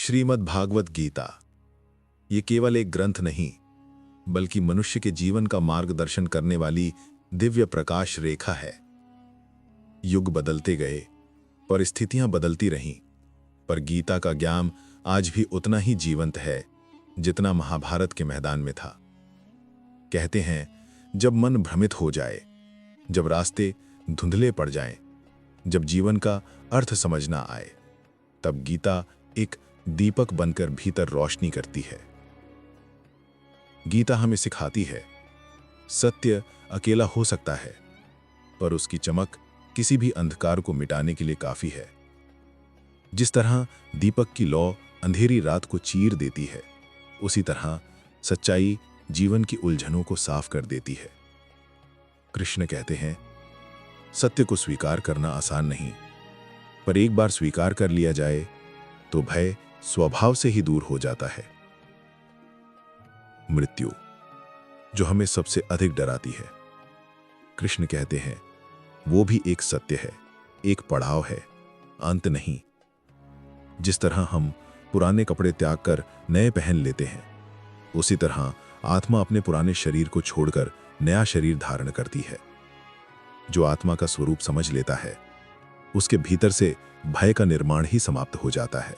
श्रीमद् भागवत गीता ये केवल एक ग्रंथ नहीं, बल्कि मनुष्य के जीवन का मार्गदर्शन करने वाली दिव्य प्रकाश रेखा है। युग बदलते गए, परिस्थितियां बदलती रहीं, पर गीता का ज्ञान आज भी उतना ही जीवंत है जितना महाभारत के मैदान में था। कहते हैं, जब मन भ्रमित हो जाए, जब रास्ते धुंधले पड़ जाएं, जब जीवन का अर्थ समझ ना आए, तब गीता एक दीपक बनकर भीतर रोशनी करती है। गीता हमें सिखाती है, सत्य अकेला हो सकता है, पर उसकी चमक किसी भी अंधकार को मिटाने के लिए काफी है। जिस तरह दीपक की लौ अंधेरी रात को चीर देती है, उसी तरह सच्चाई जीवन की उलझनों को साफ कर देती है। कृष्ण कहते हैं, सत्य को स्वीकार करना आसान नहीं, पर एक बार स्वीकार कर लिया जाए तो भय स्वभाव से ही दूर हो जाता है। मृत्यु, जो हमें सबसे अधिक डराती है, कृष्ण कहते हैं, वो भी एक सत्य है, एक पड़ाव है, अंत नहीं। जिस तरह हम पुराने कपड़े त्याग कर नए पहन लेते हैं, उसी तरह आत्मा अपने पुराने शरीर को छोड़कर नया शरीर धारण करती है। जो आत्मा का स्वरूप समझ लेता है, उसके भीतर से भय का निर्माण ही समाप्त हो जाता है।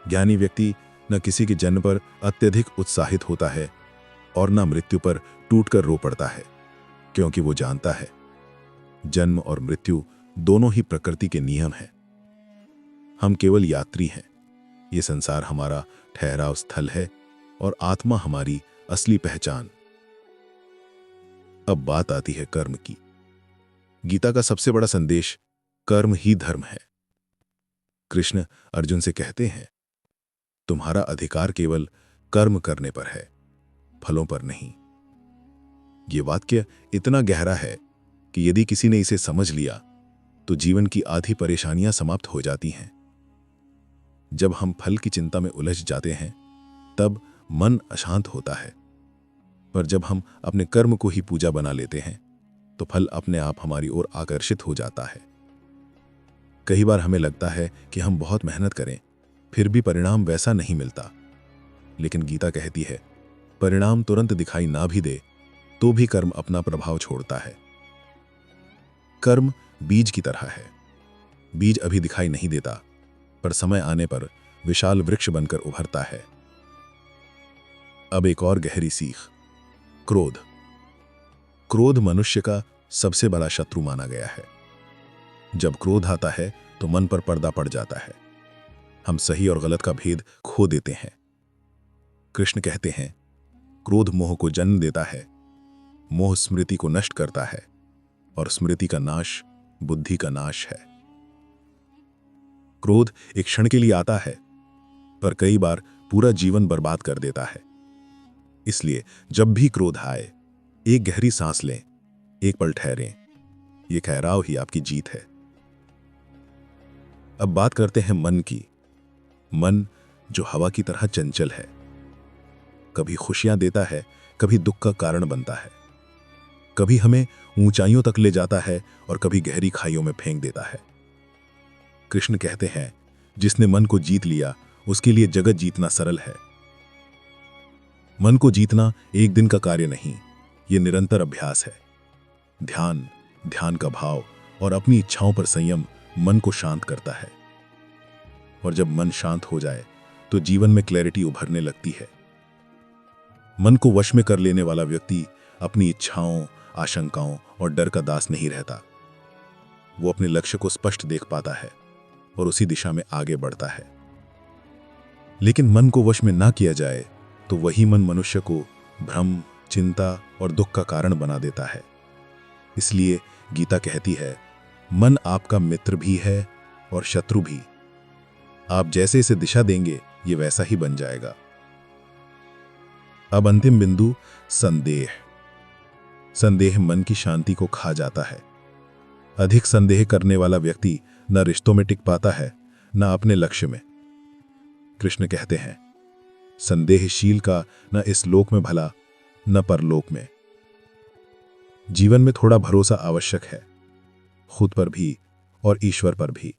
ज्ञानी व्यक्ति न किसी के जन्म पर अत्यधिक उत्साहित होता है और न मृत्यु पर टूटकर रो पड़ता है, क्योंकि वो जानता है, जन्म और मृत्यु दोनों ही प्रकृति के नियम हैं। हम केवल यात्री हैं। ये संसार हमारा ठहराव स्थल है और आत्मा हमारी असली पहचान। अब बात आती है कर्म की। गीता का सबसे बड़ा संदेश कर्म ही धर्म है। कृष्ण अर्जुन से कहते हैं, तुम्हारा अधिकार केवल कर्म करने पर है, फलों पर नहीं। ये वाक्य इतना गहरा है कि यदि किसी ने इसे समझ लिया तो जीवन की आधी परेशानियां समाप्त हो जाती हैं। जब हम फल की चिंता में उलझ जाते हैं, तब मन अशांत होता है, पर जब हम अपने कर्म को ही पूजा बना लेते हैं, तो फल अपने आप हमारी ओर आकर्षित हो जाता है। कई बार हमें लगता है कि हम बहुत मेहनत करें, फिर भी परिणाम वैसा नहीं मिलता, लेकिन गीता कहती है, परिणाम तुरंत दिखाई ना भी दे तो भी कर्म अपना प्रभाव छोड़ता है। कर्म बीज की तरह है। बीज अभी दिखाई नहीं देता, पर समय आने पर विशाल वृक्ष बनकर उभरता है। अब एक और गहरी सीख, क्रोध। क्रोध मनुष्य का सबसे बड़ा शत्रु माना गया है। जब क्रोध आता है तो मन पर पर्दा पड़ जाता है। हम सही और गलत का भेद खो देते हैं। कृष्ण कहते हैं, क्रोध मोह को जन्म देता है, मोह स्मृति को नष्ट करता है, और स्मृति का नाश बुद्धि का नाश है। क्रोध एक क्षण के लिए आता है, पर कई बार पूरा जीवन बर्बाद कर देता है। इसलिए जब भी क्रोध आए, एक गहरी सांस लें, एक पल ठहरें। यह ठहराव ही आपकी जीत है। अब बात करते हैं मन की। मन जो हवा की तरह चंचल है, कभी खुशियां देता है, कभी दुख का कारण बनता है, कभी हमें ऊंचाइयों तक ले जाता है और कभी गहरी खाइयों में फेंक देता है। कृष्ण कहते हैं, जिसने मन को जीत लिया, उसके लिए जगत जीतना सरल है। मन को जीतना एक दिन का कार्य नहीं, यह निरंतर अभ्यास है। ध्यान, ध्यान का भाव और अपनी इच्छाओं पर संयम मन को शांत करता है। और जब मन शांत हो जाए तो जीवन में क्लैरिटी उभरने लगती है। मन को वश में कर लेने वाला व्यक्ति अपनी इच्छाओं, आशंकाओं और डर का दास नहीं रहता। वो अपने लक्ष्य को स्पष्ट देख पाता है और उसी दिशा में आगे बढ़ता है। लेकिन मन को वश में ना किया जाए तो वही मन मनुष्य को भ्रम, चिंता और दुख का कारण बना देता है। इसलिए गीता कहती है, मन आपका मित्र भी है और शत्रु भी। आप जैसे इसे दिशा देंगे, ये वैसा ही बन जाएगा। अब अंतिम बिंदु, संदेह। संदेह मन की शांति को खा जाता है। अधिक संदेह करने वाला व्यक्ति न रिश्तों में टिक पाता है, न अपने लक्ष्य में। कृष्ण कहते हैं, संदेहशील का न इस लोक में भला, न परलोक में। जीवन में थोड़ा भरोसा आवश्यक है, खुद पर भी और ईश्वर पर भी।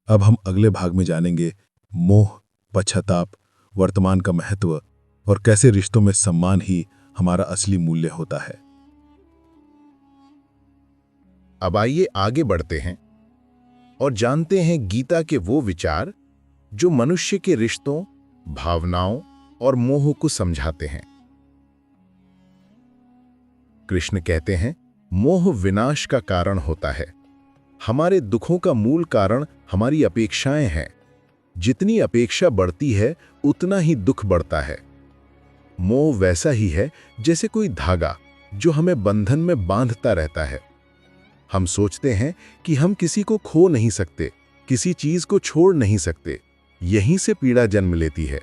अब हम अगले भाग में जानेंगे मोह, पश्चाताप, वर्तमान का महत्व और कैसे रिश्तों में सम्मान ही हमारा असली मूल्य होता है। अब आइए आगे बढ़ते हैं और जानते हैं गीता के वो विचार जो मनुष्य के रिश्तों, भावनाओं और मोह को समझाते हैं। कृष्ण कहते हैं, मोह विनाश का कारण होता है। हमारे दुखों का मूल कारण हमारी अपेक्षाएं हैं। जितनी अपेक्षा बढ़ती है उतना ही दुख बढ़ता है। मोह वैसा ही है जैसे कोई धागा जो हमें बंधन में बांधता रहता है। हम सोचते हैं कि हम किसी को खो नहीं सकते, किसी चीज को छोड़ नहीं सकते। यहीं से पीड़ा जन्म लेती है।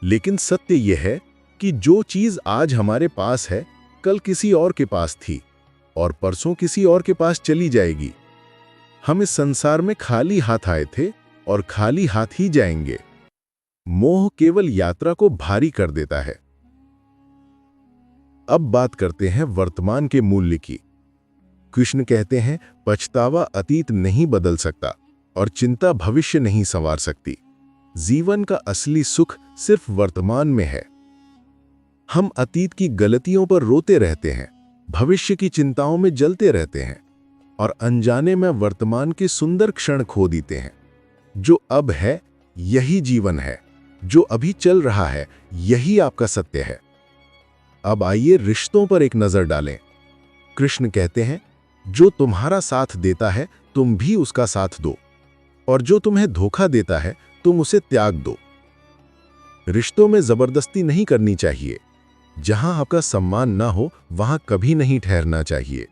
लेकिन सत्य यह है कि जो चीज आज हमारे पास है, कल किसी और के पास थी और परसों किसी और के पास चली जाएगी। हम इस संसार में खाली हाथ आए थे और खाली हाथ ही जाएंगे। मोह केवल यात्रा को भारी कर देता है। अब बात करते हैं वर्तमान के मूल्य की। कृष्ण कहते हैं, पछतावा अतीत नहीं बदल सकता और चिंता भविष्य नहीं संवार सकती। जीवन का असली सुख सिर्फ वर्तमान में है। हम अतीत की गलतियों पर रोते रहते हैं, भविष्य की चिंताओं में जलते रहते हैं और अनजाने में वर्तमान के सुंदर क्षण खो देते हैं। जो अब है यही जीवन है, जो अभी चल रहा है यही आपका सत्य है। अब आइए रिश्तों पर एक नजर डालें। कृष्ण कहते हैं, जो तुम्हारा साथ देता है तुम भी उसका साथ दो, और जो तुम्हें धोखा देता है तुम उसे त्याग दो। रिश्तों में जबरदस्ती नहीं करनी चाहिए। जहां आपका सम्मान ना हो वहां कभी नहीं ठहरना चाहिए।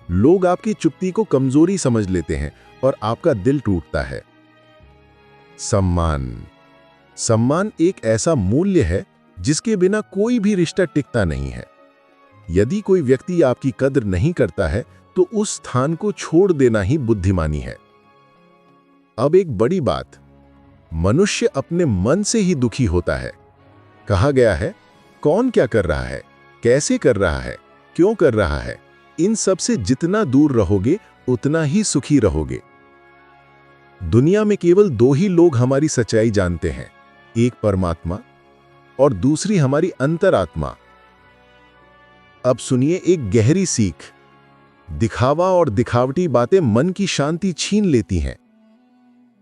लोग आपकी चुप्पी को कमजोरी समझ लेते हैं और आपका दिल टूटता है। सम्मान एक ऐसा मूल्य है जिसके बिना कोई भी रिश्ता टिकता नहीं है। यदि कोई व्यक्ति आपकी कद्र नहीं करता है तो उस स्थान को छोड़ देना ही बुद्धिमानी है। अब एक बड़ी बात, मनुष्य अपने मन से ही दुखी होता है। कहा गया है, कौन क्या कर रहा है, कैसे कर रहा है, क्यों कर रहा है, इन सब से जितना दूर रहोगे उतना ही सुखी रहोगे। दुनिया में केवल दो ही लोग हमारी सच्चाई जानते हैं, एक परमात्मा और दूसरी हमारी अंतरात्मा। अब सुनिए एक गहरी सीख। दिखावा और दिखावटी बातें मन की शांति छीन लेती हैं।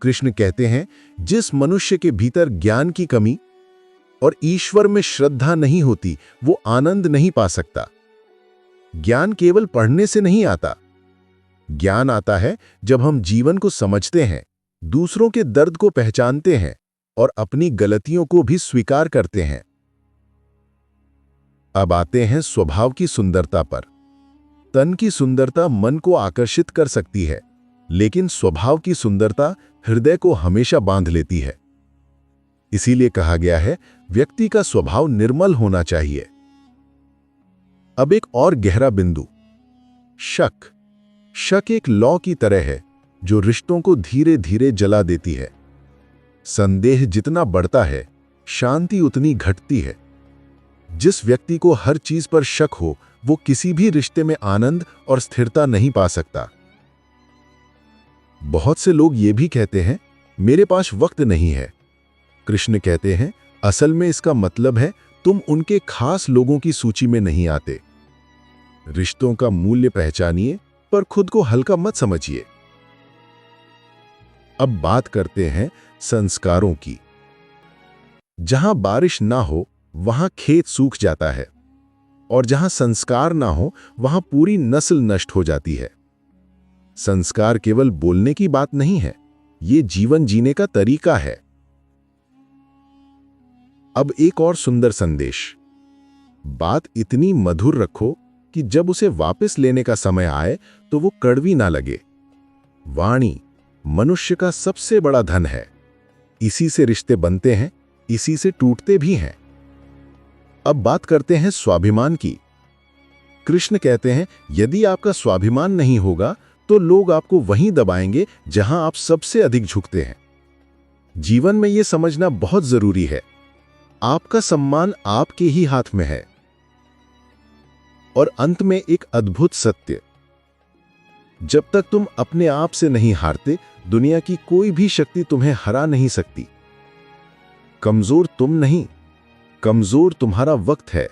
कृष्ण कहते हैं, जिस मनुष्य के भीतर ज्ञान की कमी और ईश्वर में श्रद्धा नहीं होती, वो आनंद नहीं पा सकता। ज्ञान केवल पढ़ने से नहीं आता। ज्ञान आता है जब हम जीवन को समझते हैं, दूसरों के दर्द को पहचानते हैं और अपनी गलतियों को भी स्वीकार करते हैं। अब आते हैं स्वभाव की सुंदरता पर। तन की सुंदरता मन को आकर्षित कर सकती है, लेकिन स्वभाव की सुंदरता हृदय को हमेशा बांध लेती है। इसीलिए कहा गया है, व्यक्ति का स्वभाव निर्मल होना चाहिए। अब एक और गहरा बिंदु, शक एक लौ की तरह है जो रिश्तों को धीरे धीरे जला देती है। संदेह जितना बढ़ता है, शांति उतनी घटती है। जिस व्यक्ति को हर चीज पर शक हो, वो किसी भी रिश्ते में आनंद और स्थिरता नहीं पा सकता। बहुत से लोग ये भी कहते हैं, मेरे पास वक्त नहीं है। कृष्ण कहते हैं, असल में इसका मतलब है तुम उनके खास लोगों की सूची में नहीं आते। रिश्तों का मूल्य पहचानिए, पर खुद को हल्का मत समझिए। अब बात करते हैं संस्कारों की। जहां बारिश ना हो वहां खेत सूख जाता है, और जहां संस्कार ना हो वहां पूरी नस्ल नष्ट हो जाती है। संस्कार केवल बोलने की बात नहीं है, ये जीवन जीने का तरीका है। अब एक और सुंदर संदेश। बात इतनी मधुर रखो कि जब उसे वापस लेने का समय आए तो वो कड़वी ना लगे। वाणी मनुष्य का सबसे बड़ा धन है। इसी से रिश्ते बनते हैं, इसी से टूटते भी हैं। अब बात करते हैं स्वाभिमान की। कृष्ण कहते हैं, यदि आपका स्वाभिमान नहीं होगा तो लोग आपको वहीं दबाएंगे जहां आप सबसे अधिक झुकते हैं। जीवन में यह समझना बहुत जरूरी है, आपका सम्मान आपके ही हाथ में है। और अंत में एक अद्भुत सत्य, जब तक तुम अपने आप से नहीं हारते, दुनिया की कोई भी शक्ति तुम्हें हरा नहीं सकती। कमजोर तुम नहीं, कमजोर तुम्हारा वक्त है,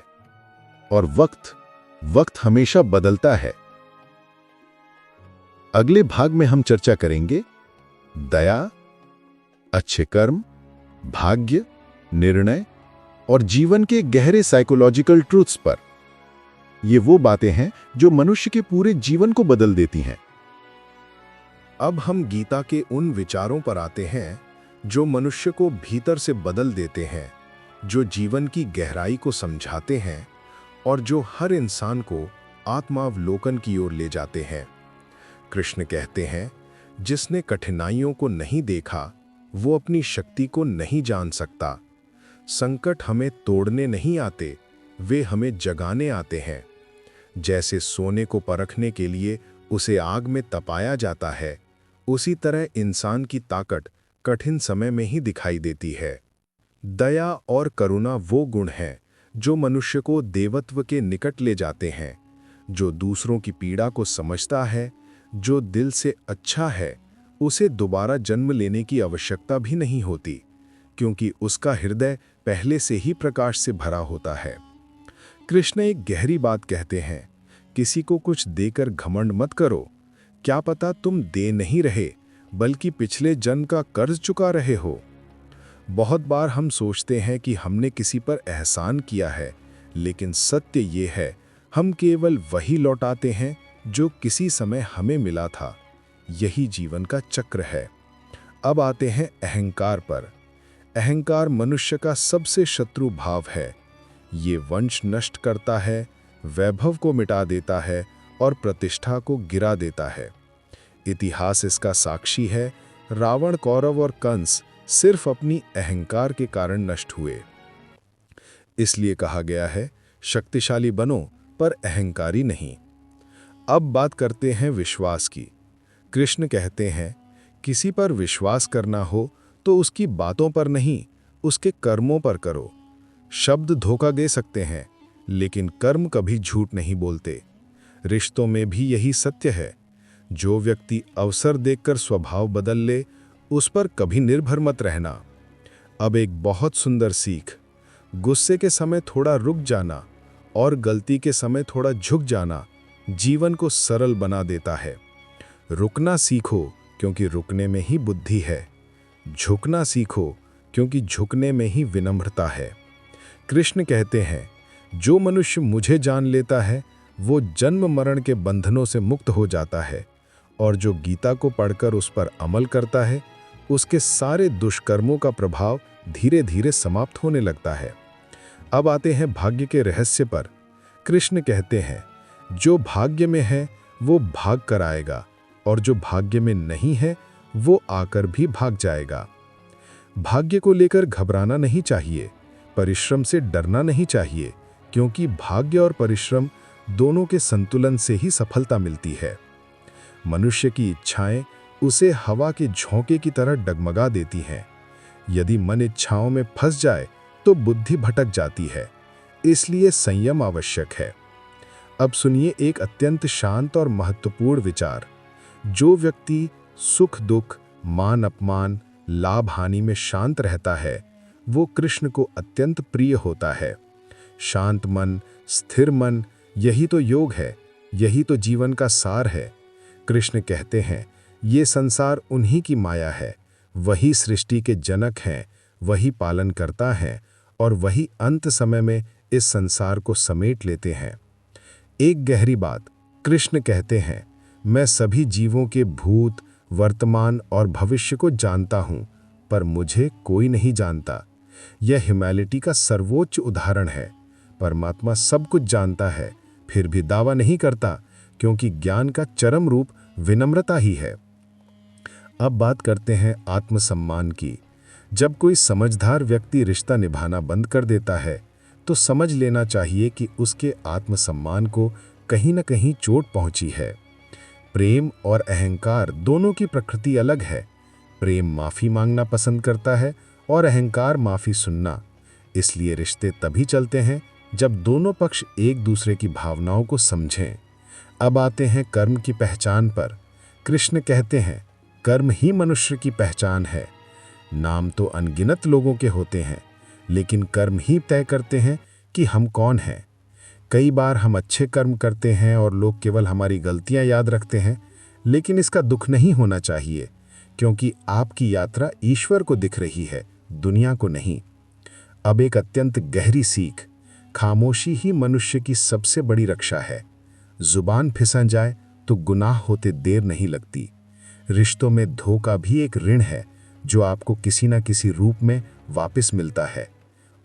और वक्त हमेशा बदलता है। अगले भाग में हम चर्चा करेंगे दया, अच्छे कर्म, भाग्य, निर्णय और जीवन के गहरे साइकोलॉजिकल ट्रूथ्स पर। ये वो बातें हैं जो मनुष्य के पूरे जीवन को बदल देती हैं। अब हम गीता के उन विचारों पर आते हैं जो मनुष्य को भीतर से बदल देते हैं, जो जीवन की गहराई को समझाते हैं और जो हर इंसान को आत्मावलोकन की ओर ले जाते हैं। कृष्ण कहते हैं, जिसने कठिनाइयों को नहीं देखा वो अपनी शक्ति को नहीं जान सकता। संकट हमें तोड़ने नहीं आते, वे हमें जगाने आते हैं। जैसे सोने को परखने के लिए उसे आग में तपाया जाता है, उसी तरह इंसान की ताकत कठिन समय में ही दिखाई देती है। दया और करुणा वो गुण हैं जो मनुष्य को देवत्व के निकट ले जाते हैं, जो दूसरों की पीड़ा को समझता है, जो दिल से अच्छा है, उसे दोबारा जन्म लेने की आवश्यकता भी नहीं होती, क्योंकि उसका हृदय पहले से ही प्रकाश से भरा होता है। कृष्ण एक गहरी बात कहते हैं, किसी को कुछ देकर घमंड मत करो। क्या पता तुम दे नहीं रहे, बल्कि पिछले जन्म का कर्ज चुका रहे हो। बहुत बार हम सोचते हैं कि हमने किसी पर एहसान किया है, लेकिन सत्य ये है, हम केवल वही लौटाते हैं जो किसी समय हमें मिला था। यही जीवन का चक्र है। अब आते हैं अहंकार पर। अहंकार मनुष्य का सबसे शत्रु भाव है। ये वंश नष्ट करता है, वैभव को मिटा देता है और प्रतिष्ठा को गिरा देता है। इतिहास इसका साक्षी है। रावण, कौरव और कंस सिर्फ अपनी अहंकार के कारण नष्ट हुए। इसलिए कहा गया है, शक्तिशाली बनो पर अहंकारी नहीं। अब बात करते हैं विश्वास की। कृष्ण कहते हैं, किसी पर विश्वास करना हो तो उसकी बातों पर नहीं, उसके कर्मों पर करो। शब्द धोखा दे सकते हैं, लेकिन कर्म कभी झूठ नहीं बोलते। रिश्तों में भी यही सत्य है। जो व्यक्ति अवसर देखकर स्वभाव बदल ले, उस पर कभी निर्भर मत रहना। अब एक बहुत सुंदर सीख, गुस्से के समय थोड़ा रुक जाना और गलती के समय थोड़ा झुक जाना जीवन को सरल बना देता है। रुकना सीखो, क्योंकि रुकने में ही बुद्धि है। झुकना सीखो, क्योंकि झुकने में ही विनम्रता है। कृष्ण कहते हैं, जो मनुष्य मुझे जान लेता है वो जन्म मरण के बंधनों से मुक्त हो जाता है, और जो गीता को पढ़कर उस पर अमल करता है, उसके सारे दुष्कर्मों का प्रभाव धीरे धीरे समाप्त होने लगता है। अब आते हैं भाग्य के रहस्य पर। कृष्ण कहते हैं, जो भाग्य में है वो भाग कर आएगा, और जो भाग्य में नहीं है वो आकर भी भाग जाएगा। भाग्य को लेकर घबराना नहीं चाहिए, परिश्रम से डरना नहीं चाहिए, क्योंकि भाग्य और परिश्रम दोनों के संतुलन से ही सफलता मिलती है। मनुष्य की इच्छाएं उसे हवा के झोंके की तरह डगमगा देती हैं। यदि मन इच्छाओं में फंस जाए तो बुद्धि भटक जाती है, इसलिए संयम आवश्यक है। अब सुनिए एक अत्यंत शांत और महत्वपूर्ण विचार। जो व्यक्ति सुख दुख, मान अपमान, लाभ हानि में शांत रहता है, वो कृष्ण को अत्यंत प्रिय होता है। शांत मन, स्थिर मन, यही तो योग है, यही तो जीवन का सार है। कृष्ण कहते हैं, ये संसार उन्हीं की माया है, वही सृष्टि के जनक हैं, वही पालन करता है, और वही अंत समय में इस संसार को समेट लेते हैं। एक गहरी बात, कृष्ण कहते हैं, मैं सभी जीवों के भूत, वर्तमान और भविष्य को जानता हूँ, पर मुझे कोई नहीं जानता। यह ह्यूमैनिटी का सर्वोच्च उदाहरण है। परमात्मा सब कुछ जानता है, फिर भी दावा नहीं करता, क्योंकि ज्ञान का चरम रूप विनम्रता ही है। अब बात करते हैं आत्मसम्मान की। जब कोई समझदार व्यक्ति रिश्ता निभाना बंद कर देता है, तो समझ लेना चाहिए कि उसके आत्मसम्मान को कहीं न कहीं चोट पहुंची है। प्रेम और अहंकार दोनों की प्रकृति अलग है। प्रेम माफी मांगना पसंद करता है और अहंकार माफी सुनना। इसलिए रिश्ते तभी चलते हैं जब दोनों पक्ष एक दूसरे की भावनाओं को समझें। अब आते हैं कर्म की पहचान पर। कृष्ण कहते हैं, कर्म ही मनुष्य की पहचान है। नाम तो अनगिनत लोगों के होते हैं, लेकिन कर्म ही तय करते हैं कि हम कौन हैं। कई बार हम अच्छे कर्म करते हैं और लोग केवल हमारी गलतियां याद रखते हैं, लेकिन इसका दुख नहीं होना चाहिए, क्योंकि आपकी यात्रा ईश्वर को दिख रही है, दुनिया को नहीं। अब एक अत्यंत गहरी सीख, खामोशी ही मनुष्य की सबसे बड़ी रक्षा है। जुबान फिसल जाए तो गुनाह होते देर नहीं लगती। रिश्तों में धोखा भी एक ऋण है जो आपको किसी न किसी रूप में वापस मिलता है।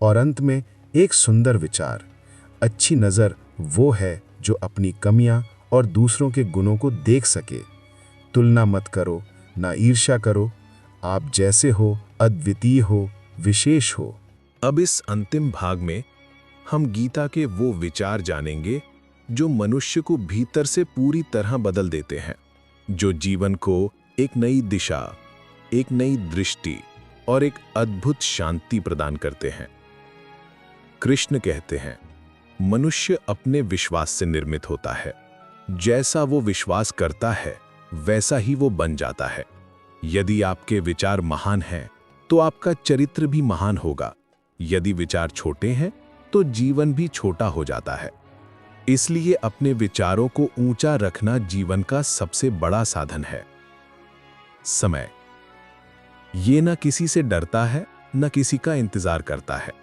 और अंत में एक सुंदर विचार, अच्छी नज़र वो है जो अपनी कमियां और दूसरों के गुणों को देख सके। तुलना मत करो, ना ईर्ष्या करो। आप जैसे हो, अद्वितीय हो, विशेष हो। अब इस अंतिम भाग में हम गीता के वो विचार जानेंगे जो मनुष्य को भीतर से पूरी तरह बदल देते हैं, जो जीवन को एक नई दिशा, एक नई दृष्टि और एक अद्भुत शांति प्रदान करते हैं। कृष्ण कहते हैं, मनुष्य अपने विश्वास से निर्मित होता है। जैसा वो विश्वास करता है वैसा ही वो बन जाता है। यदि आपके विचार महान हैं तो आपका चरित्र भी महान होगा। यदि विचार छोटे हैं तो जीवन भी छोटा हो जाता है। इसलिए अपने विचारों को ऊंचा रखना जीवन का सबसे बड़ा साधन है। समय ये न किसी से डरता है, न किसी का इंतजार करता है।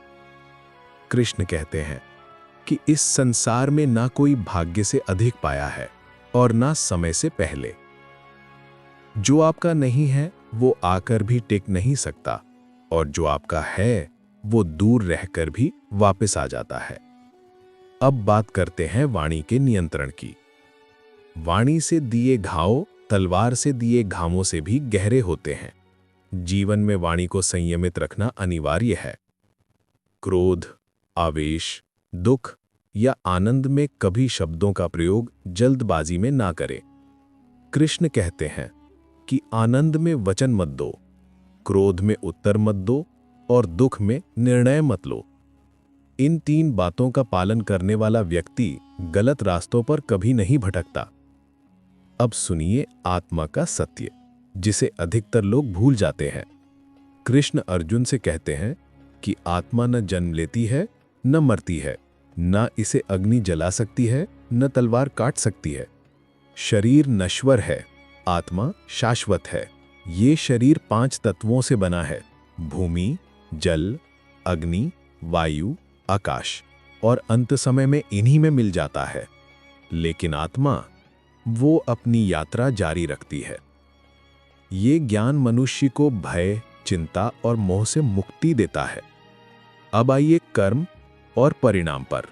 कृष्ण कहते हैं कि इस संसार में ना कोई भाग्य से अधिक पाया है और ना समय से पहले। जो आपका नहीं है वो आकर भी टिक नहीं सकता, और जो आपका है वो दूर रहकर भी वापस आ जाता है। अब बात करते हैं वाणी के नियंत्रण की। वाणी से दिए घाव तलवार से दिए घावों से भी गहरे होते हैं। जीवन में वाणी को संयमित रखना अनिवार्य है। क्रोध, आवेश, दुख या आनंद में कभी शब्दों का प्रयोग जल्दबाजी में ना करें। कृष्ण कहते हैं कि आनंद में वचन मत दो, क्रोध में उत्तर मत दो और दुख में निर्णय मत लो। इन 3 बातों का पालन करने वाला व्यक्ति गलत रास्तों पर कभी नहीं भटकता। अब सुनिए आत्मा का सत्य, जिसे अधिकतर लोग भूल जाते हैं। कृष्ण अर्जुन से कहते हैं कि आत्मा न जन्म लेती है, न मरती है, न इसे अग्नि जला सकती है, न तलवार काट सकती है। शरीर नश्वर है, आत्मा शाश्वत है। ये शरीर 5 तत्वों से बना है: भूमि, जल, अग्नि, वायु, आकाश, और अंत समय में इन्हीं में मिल जाता है। लेकिन आत्मा, वो अपनी यात्रा जारी रखती है। ये ज्ञान मनुष्य को भय, चिंता और मोह से मुक्ति देता है। अब आइए कर्म और परिणाम पर।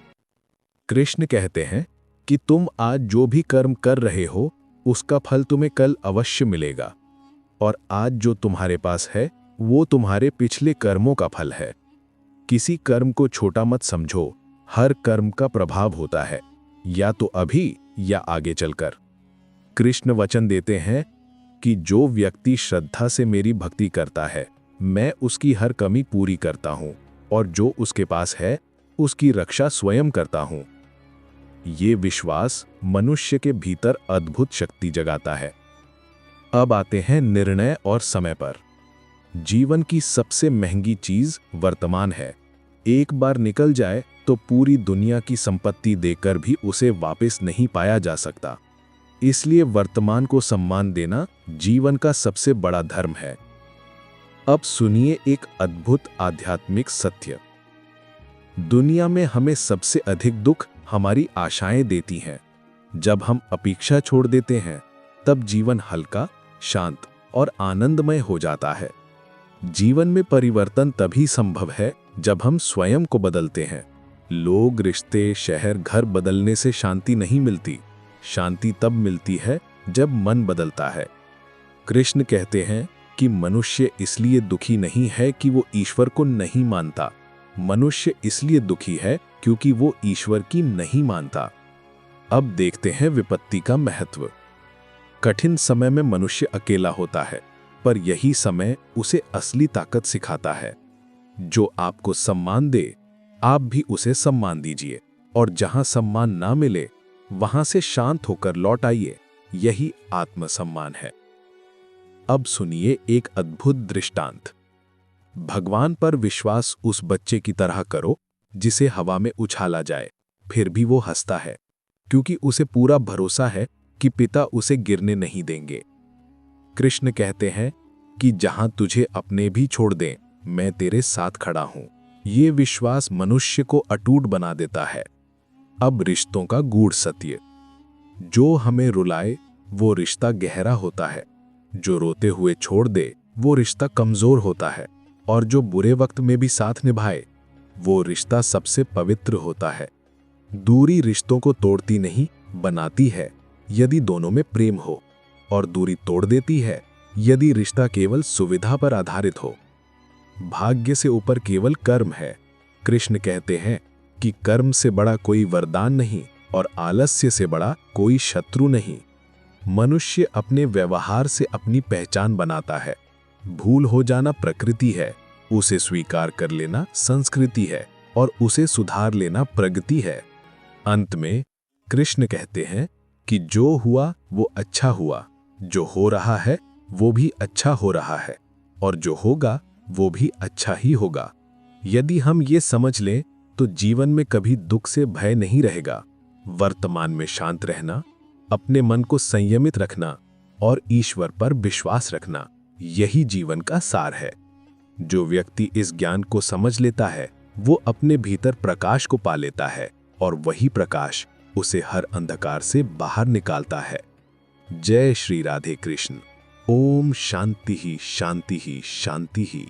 कृष्ण कहते हैं कि तुम आज जो भी कर्म कर रहे हो उसका फल तुम्हें कल अवश्य मिलेगा, और आज जो तुम्हारे पास है वो तुम्हारे पिछले कर्मों का फल है। किसी कर्म को छोटा मत समझो, हर कर्म का प्रभाव होता है, या तो अभी या आगे चलकर। कृष्ण वचन देते हैं कि जो व्यक्ति श्रद्धा से मेरी भक्ति करता है, मैं उसकी हर कमी पूरी करता हूं, और जो उसके पास है उसकी रक्षा स्वयं करता हूं। ये विश्वास मनुष्य के भीतर अद्भुत शक्ति जगाता है। अब आते हैं निर्णय और समय पर। जीवन की सबसे महंगी चीज वर्तमान है। एक बार निकल जाए तो पूरी दुनिया की संपत्ति देकर भी उसे वापस नहीं पाया जा सकता। इसलिए वर्तमान को सम्मान देना जीवन का सबसे बड़ा धर्म है। अब सुनिए एक अद्भुत आध्यात्मिक सत्य। दुनिया में हमें सबसे अधिक दुख हमारी आशाएं देती हैं। जब हम अपेक्षा छोड़ देते हैं तब जीवन हल्का, शांत और आनंदमय हो जाता है। जीवन में परिवर्तन तभी संभव है जब हम स्वयं को बदलते हैं। लोग, रिश्ते, शहर, घर बदलने से शांति नहीं मिलती। शांति तब मिलती है जब मन बदलता है। कृष्ण कहते हैं कि मनुष्य इसलिए दुखी नहीं है कि वो ईश्वर को नहीं मानता। मनुष्य इसलिए दुखी है क्योंकि वो ईश्वर की नहीं मानता। अब देखते हैं विपत्ति का महत्व। कठिन समय में मनुष्य अकेला होता है, पर यही समय उसे असली ताकत सिखाता है। जो आपको सम्मान दे, आप भी उसे सम्मान दीजिए, और जहां सम्मान ना मिले, वहां से शांत होकर लौट आइए। यही आत्मसम्मान है। अब सुनिए एक अद्भुत दृष्टांत। भगवान पर विश्वास उस बच्चे की तरह करो जिसे हवा में उछाला जाए, फिर भी वो हंसता है, क्योंकि उसे पूरा भरोसा है कि पिता उसे गिरने नहीं देंगे। कृष्ण कहते हैं कि जहां तुझे अपने भी छोड़ दें, मैं तेरे साथ खड़ा हूं। ये विश्वास मनुष्य को अटूट बना देता है। अब रिश्तों का गूढ़ सत्य। जो हमें रुलाए वो रिश्ता गहरा होता है, जो रोते हुए छोड़ दे वो रिश्ता कमजोर होता है, और जो बुरे वक्त में भी साथ निभाए वो रिश्ता सबसे पवित्र होता है। दूरी रिश्तों को तोड़ती नहीं, बनाती है यदि दोनों में प्रेम हो, और दूरी तोड़ देती है यदि रिश्ता केवल सुविधा पर आधारित हो। भाग्य से ऊपर केवल कर्म है। कृष्ण कहते हैं कि कर्म से बड़ा कोई वरदान नहीं और आलस्य से बड़ा कोई शत्रु नहीं। मनुष्य अपने व्यवहार से अपनी पहचान बनाता है। भूल हो जाना प्रकृति है, उसे स्वीकार कर लेना संस्कृति है, और उसे सुधार लेना प्रगति है। अंत में कृष्ण कहते हैं कि जो हुआ वो अच्छा हुआ, जो हो रहा है वो भी अच्छा हो रहा है, और जो होगा वो भी अच्छा ही होगा। यदि हम ये समझ लें तो जीवन में कभी दुख से भय नहीं रहेगा। वर्तमान में शांत रहना, अपने मन को संयमित रखना और ईश्वर पर विश्वास रखना, यही जीवन का सार है। जो व्यक्ति इस ज्ञान को समझ लेता है वो अपने भीतर प्रकाश को पा लेता है, और वही प्रकाश उसे हर अंधकार से बाहर निकालता है। जय श्री राधे कृष्ण। ओम शांति ही शांति ही शांति ही।